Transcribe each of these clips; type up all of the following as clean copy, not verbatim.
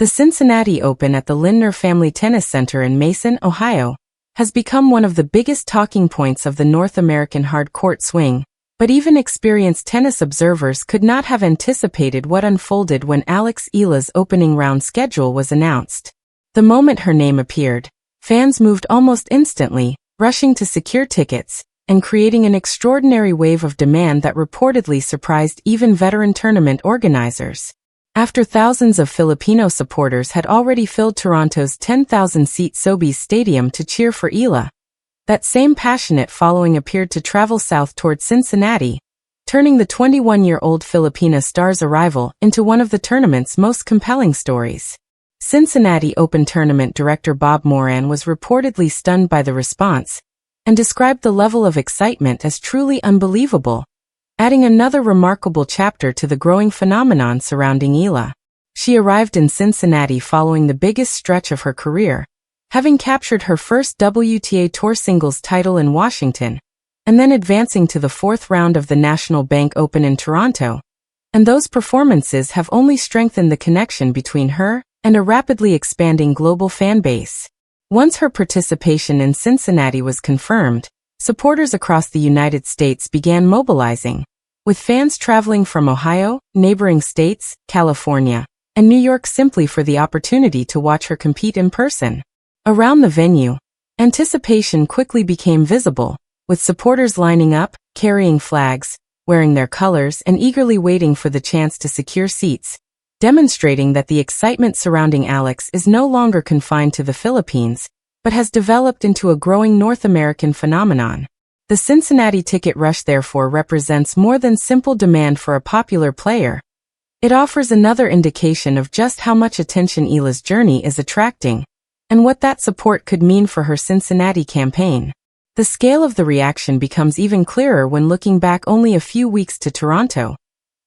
The Cincinnati Open at the Lindner Family Tennis Center in Mason, Ohio, has become one of the biggest talking points of the North American hard-court swing, but even experienced tennis observers could not have anticipated what unfolded when Eala'S opening round schedule was announced. The moment her name appeared, fans moved almost instantly, rushing to secure tickets, and creating an extraordinary wave of demand that reportedly surprised even veteran tournament organizers. After thousands of Filipino supporters had already filled Toronto's 10,000-seat Sobeys Stadium to cheer for Eala, that same passionate following appeared to travel south toward Cincinnati, turning the 21-year-old Filipina star's arrival into one of the tournament's most compelling stories. Cincinnati Open Tournament director Bob Moran was reportedly stunned by the response, and described the level of excitement as truly unbelievable, adding another remarkable chapter to the growing phenomenon surrounding Eala. She arrived in Cincinnati following the biggest stretch of her career, having captured her first WTA Tour singles title in Washington, and then advancing to the fourth round of the National Bank Open in Toronto. And those performances have only strengthened the connection between her and a rapidly expanding global fan base. Once her participation in Cincinnati was confirmed, supporters across the United States began mobilizing, with fans traveling from Ohio, neighboring states, California, and New York simply for the opportunity to watch her compete in person. Around the venue, anticipation quickly became visible, with supporters lining up, carrying flags, wearing their colors, and eagerly waiting for the chance to secure seats, demonstrating that the excitement surrounding Eala'S is no longer confined to the Philippines, but has developed into a growing North American phenomenon. The Cincinnati ticket rush therefore represents more than simple demand for a popular player. It offers another indication of just how much attention Eala'S journey is attracting, and what that support could mean for her Cincinnati campaign. The scale of the reaction becomes even clearer when looking back only a few weeks to Toronto,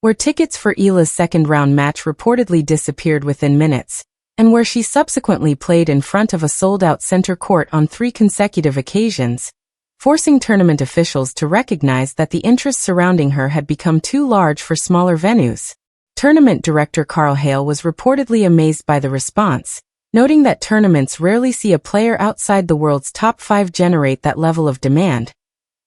where tickets for Eala'S second-round match reportedly disappeared within minutes, and where she subsequently played in front of a sold-out center court on 3 consecutive occasions, forcing tournament officials to recognize that the interest surrounding her had become too large for smaller venues. Tournament director Carl Hale was reportedly amazed by the response, noting that tournaments rarely see a player outside the world's top 5 generate that level of demand,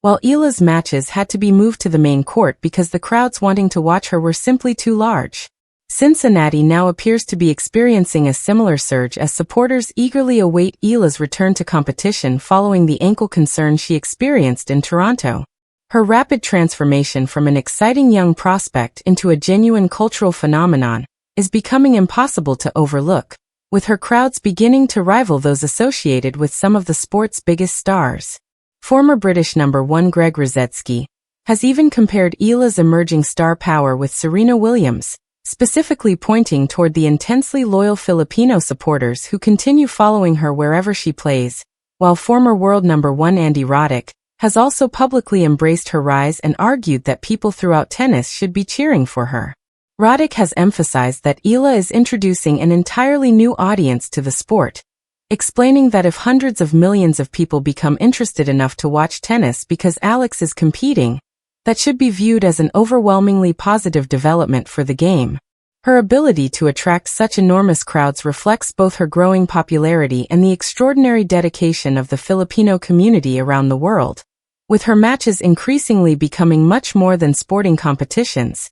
while Eala'S matches had to be moved to the main court because the crowds wanting to watch her were simply too large. Cincinnati now appears to be experiencing a similar surge as supporters eagerly await Eala'S return to competition following the ankle concern she experienced in Toronto. Her rapid transformation from an exciting young prospect into a genuine cultural phenomenon is becoming impossible to overlook, with her crowds beginning to rival those associated with some of the sport's biggest stars. Former British number 1 Greg Rosetsky has even compared Eala'S emerging star power with Serena Williams, specifically pointing toward the intensely loyal Filipino supporters who continue following her wherever she plays, while former world number 1 Andy Roddick has also publicly embraced her rise and argued that people throughout tennis should be cheering for her. Roddick has emphasized that Eala is introducing an entirely new audience to the sport, explaining that if hundreds of millions of people become interested enough to watch tennis because Eala'S is competing, that should be viewed as an overwhelmingly positive development for the game. Her ability to attract such enormous crowds reflects both her growing popularity and the extraordinary dedication of the Filipino community around the world, with her matches increasingly becoming much more than sporting competitions.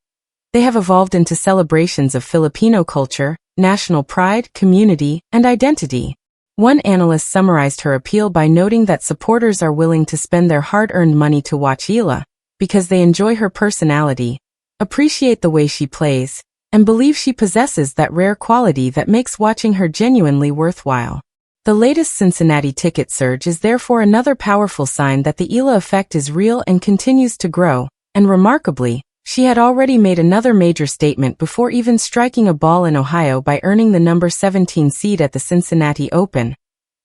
They have evolved into celebrations of Filipino culture, national pride, community, and identity. One analyst summarized her appeal by noting that supporters are willing to spend their hard-earned money to watch Eala, because they enjoy her personality, appreciate the way she plays, and believe she possesses that rare quality that makes watching her genuinely worthwhile. The latest Cincinnati ticket surge is therefore another powerful sign that the Eala effect is real and continues to grow, and remarkably, she had already made another major statement before even striking a ball in Ohio by earning the number 17 seed at the Cincinnati Open,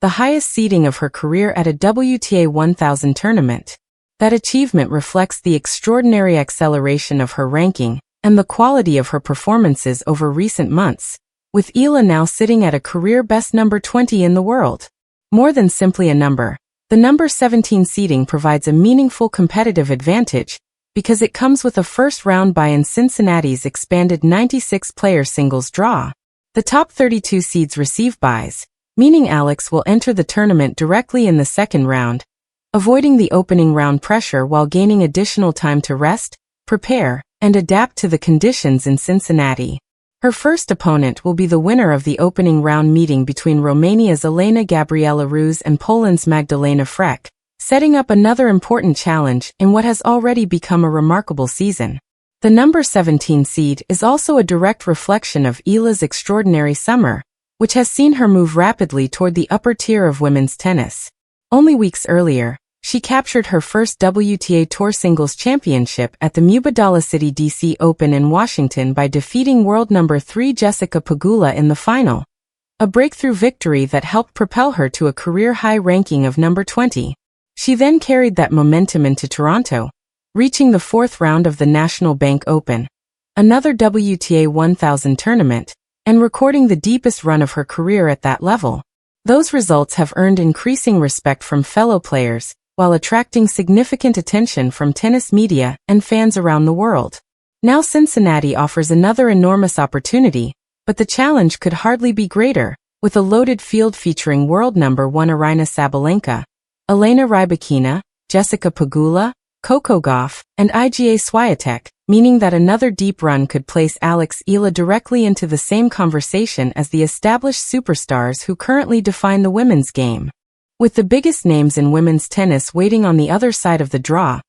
the highest seeding of her career at a WTA 1000 tournament. That achievement reflects the extraordinary acceleration of her ranking and the quality of her performances over recent months, with Eala now sitting at a career-best number 20 in the world. More than simply a number, the number 17 seeding provides a meaningful competitive advantage because it comes with a first-round bye in Cincinnati's expanded 96-player singles draw. The top 32 seeds receive byes, meaning Alex will enter the tournament directly in the second round, avoiding the opening round pressure while gaining additional time to rest, prepare, and adapt to the conditions in Cincinnati. Her first opponent will be the winner of the opening round meeting between Romania's Elena Gabriela Ruse and Poland's Magdalena Frech, setting up another important challenge in what has already become a remarkable season. The number 17 seed is also a direct reflection of Eala'S extraordinary summer, which has seen her move rapidly toward the upper tier of women's tennis. Only weeks earlier, she captured her first WTA Tour Singles Championship at the Mubadala City DC Open in Washington by defeating world number 3 Jessica Pegula in the final, a breakthrough victory that helped propel her to a career-high ranking of number 20. She then carried that momentum into Toronto, reaching the fourth round of the National Bank Open, another WTA 1000 tournament, and recording the deepest run of her career at that level. Those results have earned increasing respect from fellow players, while attracting significant attention from tennis media and fans around the world. Now Cincinnati offers another enormous opportunity, but the challenge could hardly be greater, with a loaded field featuring world number 1 Aryna Sabalenka, Elena Rybakina, Jessica Pegula, Coco Gauff, and Iga Swiatek, meaning that another deep run could place Alex Eala directly into the same conversation as the established superstars who currently define the women's game. With the biggest names in women's tennis waiting on the other side of the draw,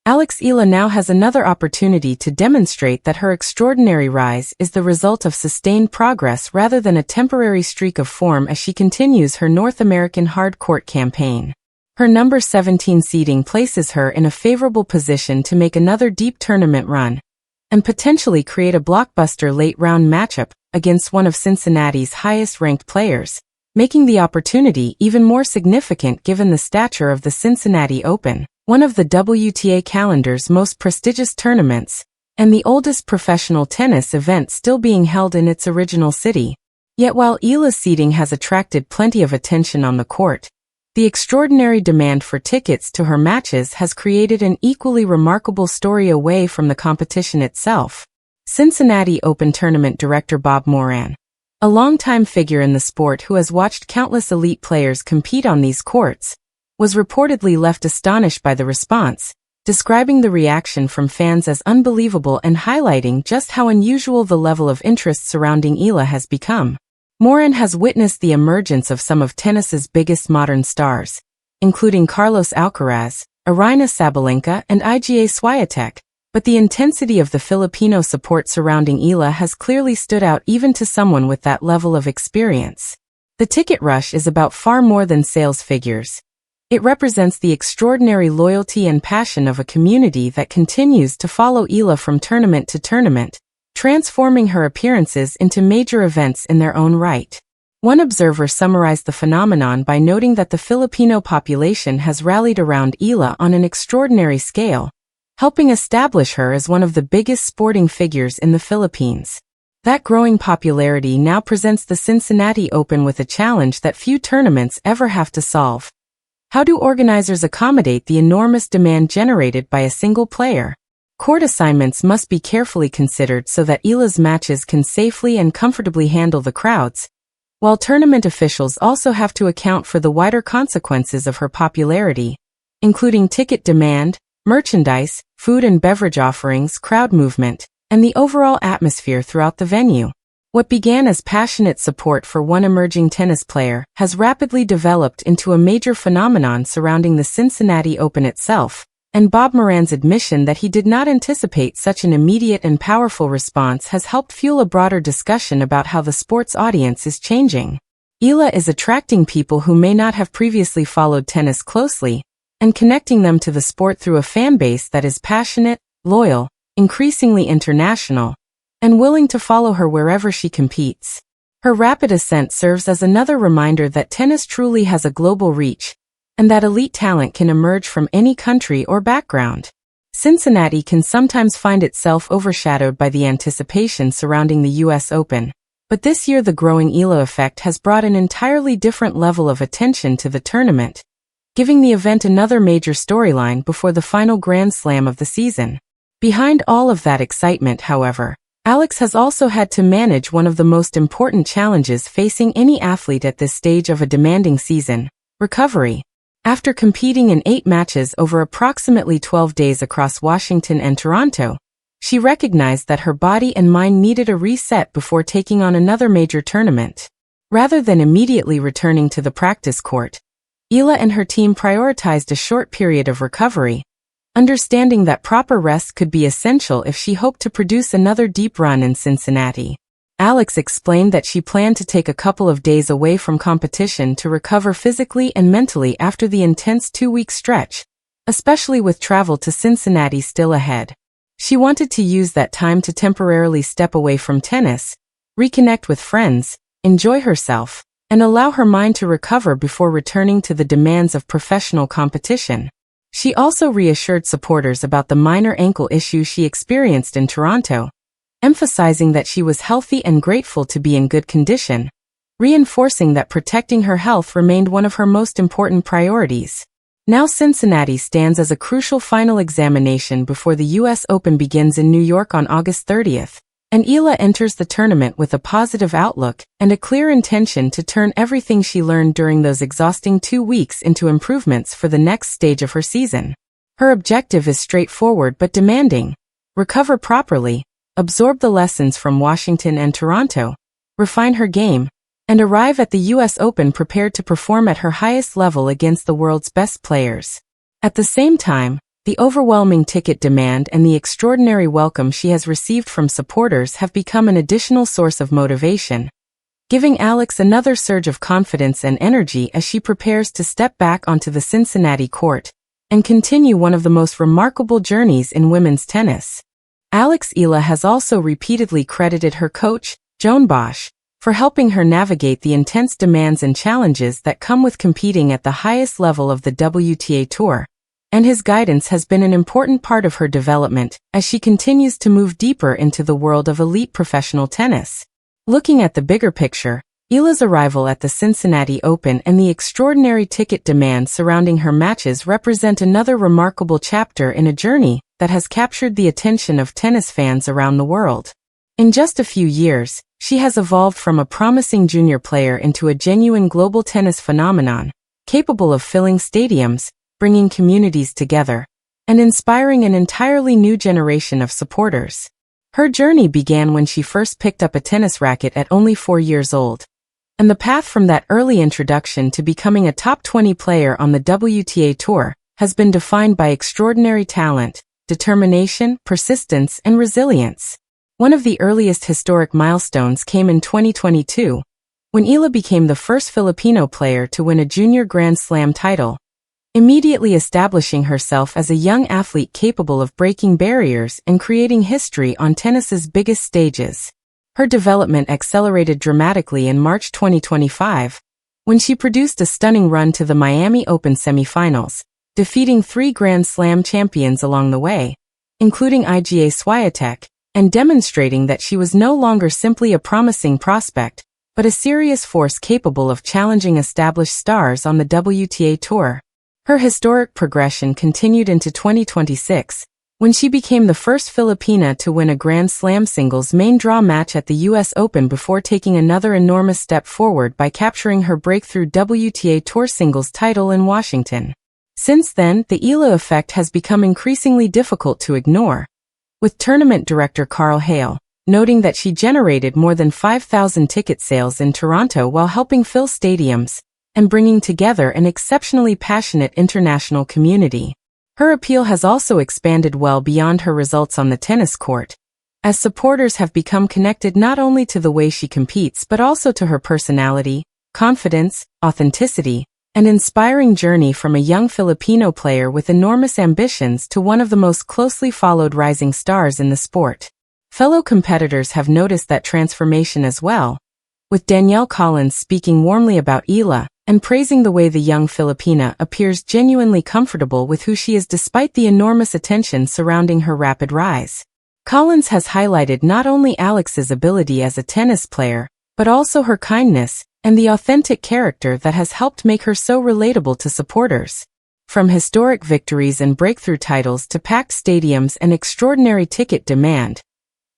Alex Eala now has another opportunity to demonstrate that her extraordinary rise is the result of sustained progress rather than a temporary streak of form as she continues her North American hard court campaign. Her number 17 seeding places her in a favorable position to make another deep tournament run and potentially create a blockbuster late-round matchup against one of Cincinnati's highest-ranked players, making the opportunity even more significant given the stature of the Cincinnati Open, one of the WTA calendar's most prestigious tournaments, and the oldest professional tennis event still being held in its original city. Yet while Eala's seeding has attracted plenty of attention on the court, the extraordinary demand for tickets to her matches has created an equally remarkable story away from the competition itself. Cincinnati Open Tournament director Bob Moran, a longtime figure in the sport who has watched countless elite players compete on these courts, was reportedly left astonished by the response, describing the reaction from fans as unbelievable and highlighting just how unusual the level of interest surrounding Eala has become. Moran has witnessed the emergence of some of tennis's biggest modern stars, including Carlos Alcaraz, Aryna Sabalenka, and Iga Swiatek, but the intensity of the Filipino support surrounding Eala has clearly stood out even to someone with that level of experience. The ticket rush is about far more than sales figures. It represents the extraordinary loyalty and passion of a community that continues to follow Eala from tournament to tournament, transforming her appearances into major events in their own right. One observer summarized the phenomenon by noting that the Filipino population has rallied around Eala on an extraordinary scale, helping establish her as one of the biggest sporting figures in the Philippines. That growing popularity now presents the Cincinnati Open with a challenge that few tournaments ever have to solve. How do organizers accommodate the enormous demand generated by a single player? Court assignments must be carefully considered so that Eala's matches can safely and comfortably handle the crowds, while tournament officials also have to account for the wider consequences of her popularity, including ticket demand, merchandise, food and beverage offerings, crowd movement, and the overall atmosphere throughout the venue. What began as passionate support for one emerging tennis player has rapidly developed into a major phenomenon surrounding the Cincinnati Open itself, and Bob Moran's admission that he did not anticipate such an immediate and powerful response has helped fuel a broader discussion about how the sport's audience is changing. Eala is attracting people who may not have previously followed tennis closely, and connecting them to the sport through a fan base that is passionate, loyal, increasingly international, and willing to follow her wherever she competes. Her rapid ascent serves as another reminder that tennis truly has a global reach, and that elite talent can emerge from any country or background. Cincinnati can sometimes find itself overshadowed by the anticipation surrounding the US Open, but this year the growing Eala Effect has brought an entirely different level of attention to the tournament, giving the event another major storyline before the final Grand Slam of the season. Behind all of that excitement, however, Alex has also had to manage one of the most important challenges facing any athlete at this stage of a demanding season: recovery. After competing in 8 matches over approximately 12 days across Washington and Toronto, she recognized that her body and mind needed a reset before taking on another major tournament. Rather than immediately returning to the practice court, Eala and her team prioritized a short period of recovery, understanding that proper rest could be essential if she hoped to produce another deep run in Cincinnati. Alex explained that she planned to take a couple of days away from competition to recover physically and mentally after the intense 2-week stretch, especially with travel to Cincinnati still ahead. She wanted to use that time to temporarily step away from tennis, reconnect with friends, enjoy herself, and allow her mind to recover before returning to the demands of professional competition. She also reassured supporters about the minor ankle issue she experienced in Toronto, emphasizing that she was healthy and grateful to be in good condition, reinforcing that protecting her health remained one of her most important priorities. Now Cincinnati stands as a crucial final examination before the U.S. Open begins in New York on August 30th, and Eala enters the tournament with a positive outlook and a clear intention to turn everything she learned during those exhausting 2 weeks into improvements for the next stage of her season. Her objective is straightforward but demanding: recover properly, absorb the lessons from Washington and Toronto, refine her game, and arrive at the U.S. Open prepared to perform at her highest level against the world's best players. At the same time, the overwhelming ticket demand and the extraordinary welcome she has received from supporters have become an additional source of motivation, giving Alex another surge of confidence and energy as she prepares to step back onto the Cincinnati court and continue one of the most remarkable journeys in women's tennis. Alex Eala has also repeatedly credited her coach, Joan Bosch, for helping her navigate the intense demands and challenges that come with competing at the highest level of the WTA Tour, and his guidance has been an important part of her development as she continues to move deeper into the world of elite professional tennis. Looking at the bigger picture, Eala's arrival at the Cincinnati Open and the extraordinary ticket demand surrounding her matches represent another remarkable chapter in a journey that has captured the attention of tennis fans around the world. In just a few years, she has evolved from a promising junior player into a genuine global tennis phenomenon, capable of filling stadiums, bringing communities together, and inspiring an entirely new generation of supporters. Her journey began when she first picked up a tennis racket at only 4 years old, and the path from that early introduction to becoming a top 20 player on the WTA Tour has been defined by extraordinary talent, determination, persistence, and resilience. One of the earliest historic milestones came in 2022, when Eala became the first Filipino player to win a junior Grand Slam title, immediately establishing herself as a young athlete capable of breaking barriers and creating history on tennis's biggest stages. Her development accelerated dramatically in March 2025, when she produced a stunning run to the Miami Open semifinals, defeating 3 Grand Slam champions along the way, including Iga Swiatek, and demonstrating that she was no longer simply a promising prospect, but a serious force capable of challenging established stars on the WTA Tour. Her historic progression continued into 2026, when she became the first Filipina to win a Grand Slam singles main draw match at the U.S. Open before taking another enormous step forward by capturing her breakthrough WTA Tour singles title in Washington. Since then, the Eala Effect has become increasingly difficult to ignore, with tournament director Carl Hale noting that she generated more than 5,000 ticket sales in Toronto while helping fill stadiums and bringing together an exceptionally passionate international community. Her appeal has also expanded well beyond her results on the tennis court, as supporters have become connected not only to the way she competes but also to her personality, confidence, authenticity, and inspiring journey from a young Filipino player with enormous ambitions to one of the most closely followed rising stars in the sport. Fellow competitors have noticed that transformation as well, with Danielle Collins speaking warmly about Eala and praising the way the young Filipina appears genuinely comfortable with who she is despite the enormous attention surrounding her rapid rise. Collins has highlighted not only Alex's ability as a tennis player, but also her kindness and the authentic character that has helped make her so relatable to supporters. From historic victories and breakthrough titles to packed stadiums and extraordinary ticket demand,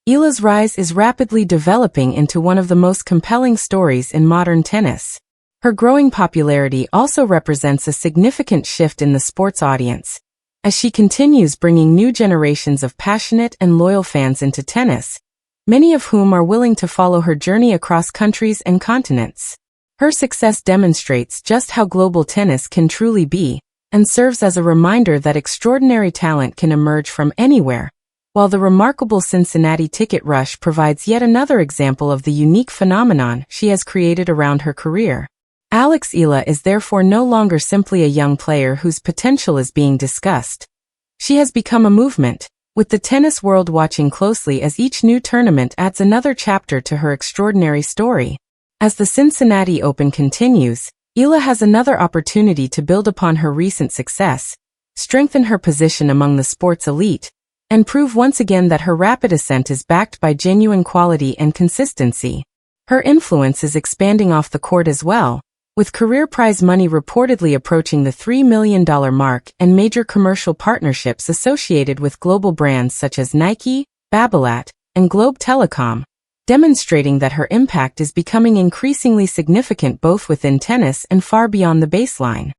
Eala'S rise is rapidly developing into one of the most compelling stories in modern tennis. Her growing popularity also represents a significant shift in the sports audience, as she continues bringing new generations of passionate and loyal fans into tennis, many of whom are willing to follow her journey across countries and continents. Her success demonstrates just how global tennis can truly be, and serves as a reminder that extraordinary talent can emerge from anywhere, while the remarkable Cincinnati ticket rush provides yet another example of the unique phenomenon she has created around her career. Alex Eala is therefore no longer simply a young player whose potential is being discussed. She has become a movement, with the tennis world watching closely as each new tournament adds another chapter to her extraordinary story. As the Cincinnati Open continues, Eala has another opportunity to build upon her recent success, strengthen her position among the sport's elite, and prove once again that her rapid ascent is backed by genuine quality and consistency. Her influence is expanding off the court as well, with career prize money reportedly approaching the $3 million mark and major commercial partnerships associated with global brands such as Nike, Babolat, and Globe Telecom, demonstrating that her impact is becoming increasingly significant both within tennis and far beyond the baseline.